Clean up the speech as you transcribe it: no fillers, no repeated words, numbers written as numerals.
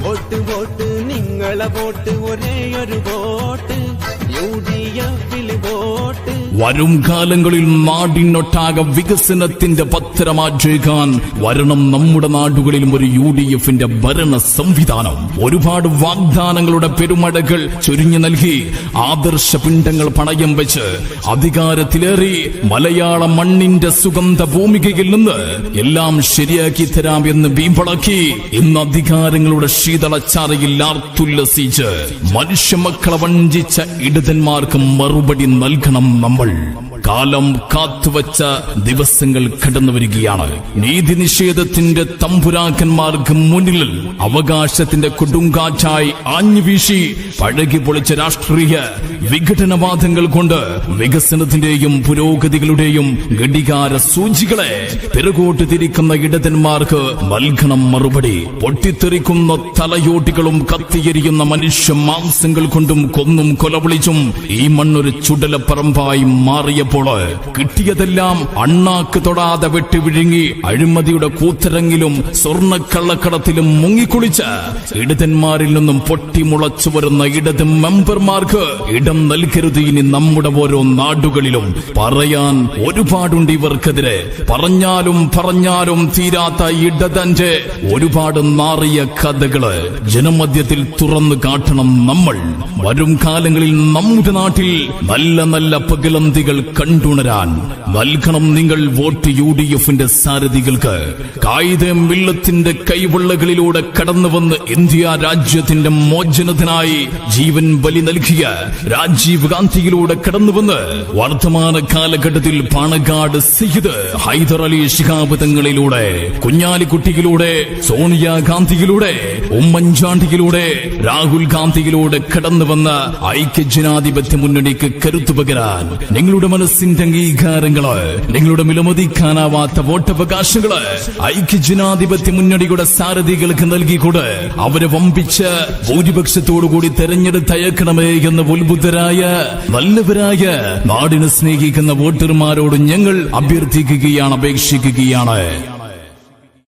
Vote vote നിങ്ങളെ vote ഒരേയൊരു vote UDF-ൽ vote. വരും കാലങ്ങളിൽ നാടിനൊട്ടാകെ വികസനത്തിന്റെ പത്രമാറ്റേക്കാൻ വരണം നമ്മുടെ നാടുകളിലും ഒരു UDF-ന്റെ ഭരണ സംവിധാനം. ഒരുപാട് വാഗ്ദാനങ്ങളുടെ പെരുമഴകൾ ചൊരിഞ്ഞു നൽകി ആദർശ പിണ്ഡങ്ങൾ പണയം വെച്ച് അധികാരത്തിലേറി മലയാള മണ്ണിന്റെ സുഗന്ധ ഭൂമികയിൽ നിന്ന് എല്ലാം ശരിയാക്കി തരാം എന്ന് വീമ്പളക്കി ഇന്ന് അധികാരങ്ങളുടെ ശീതളച്ചാറയിൽ ആർത്തുല്ലസിച്ച് മനുഷ്യമക്കളെ വഞ്ചിച്ച ഇടതന്മാർക്ക് മറുപടി നൽകണം നമ്മൾ. കാലം കാത്തുവച്ച ദിവസങ്ങൾ കടന്നു വരികയാണ്. നീതി നിഷേധത്തിന്റെ തമ്പുരാക്കന്മാർക്ക് മുന്നിൽ അവകാശത്തിന്റെ കൊടുങ്കാറ്റായി ആഞ്ഞുവീശി പഴകി പൊളിച്ച രാഷ്ട്രീയ വിഘടനവാദങ്ങൾ കൊണ്ട് വികസനത്തിന്റെയും പുരോഗതികളുടെയും ഘടികാര സൂചികളെ പിറകോട്ട് തിരിക്കുന്ന ഇടതന്മാർക്ക് നൽകണം മറുപടി. പൊട്ടിത്തെറിക്കുന്ന തലയോട്ടികളും കത്തിയെരിയുന്ന മനുഷ്യ മാംസങ്ങൾ കൊണ്ടും കൊന്നും കൊലവിളിച്ചും ഈ മണ്ണൊരു ചുടലപ്പറമ്പായി മാറിയപ്പോൾ കിട്ടിയതെല്ലാം അണ്ണാക്ക് തൊടാതെ വെട്ടിവിഴുങ്ങി അഴിമതിയുടെ കൂത്തരങ്ങിലും സ്വർണ്ണക്കള്ളക്കടത്തിലും മുങ്ങിക്കുളിച്ച ഇടതന്മാരിൽ നിന്നും പൊട്ടിമുളച്ചു വരുന്ന ഇടത് മെമ്പർമാർക്ക് ഇടം നൽകരുത് ഇനി നമ്മുടെ ഓരോ നാടുകളിലും. പറയാൻ ഒരുപാടുണ്ട് ഇവർക്കെതിരെ. പറഞ്ഞാലും തീരാത്ത ഇടതന്റെ ഒരുപാട് നാറിയ കഥകള് ജനമധ്യത്തിൽ തുറന്നു കാട്ടണം നമ്മൾ. വരും കാലങ്ങളിൽ നമ്മുടെ നാട്ടിൽ നല്ല നല്ല പകലന്തികൾ കണ്ടുണരാൻ നൽകണം നിങ്ങൾ വോട്ട് UDF-ന്റെ സാരഥികൾക്ക്. കായിക മില്ലത്തിന്റെ കൈവെള്ളകളിലൂടെ കടന്നുവന്ന് ഇന്ത്യ രാജ്യത്തിന്റെ മോചനത്തിനായി ജീവൻ ബലി നൽകിയ രാജീവ് ഗാന്ധിയിലൂടെ കടന്നുവന്ന് വർത്തമാന കാലഘട്ടത്തിൽ പാണക്കാട് സയ്യിദ് ഹൈദർ അലി ശിഹാബ് തങ്ങളിലൂടെ കുഞ്ഞാലിക്കുട്ടിയിലൂടെ സോണിയാഗാന്ധിയിലൂടെ ഉമ്മൻചാണ്ടിയിലൂടെ രാഹുൽ ഗാന്ധിയിലൂടെ കടന്നുവന്ന ഐക്യജനാധിപത്യ മുന്നണിക്ക് കരുത്തു പകരാൻ നിങ്ങളുടെ മനസ്സിന്റെ അംഗീകാരങ്ങള്, നിങ്ങളുടെ വിലമതിക്കാനാവാത്ത വോട്ടവകാശങ്ങള് ഐക്യജനാധിപത്യ മുന്നണിയുടെ സാരഥികൾക്ക് നൽകിക്കൂടെ അവരെ വമ്പിച്ച ഭൂരിപക്ഷത്തോടുകൂടി തെരഞ്ഞെടുത്തയക്കണമേ എന്ന് ഉത്ബുദ്ധരായ നല്ലവരായ നാടിനെ സ്നേഹിക്കുന്ന വോട്ടർമാരോട് ഞങ്ങൾ അഭ്യർത്ഥിക്കുകയാണ്, അപേക്ഷിക്കുകയാണ്.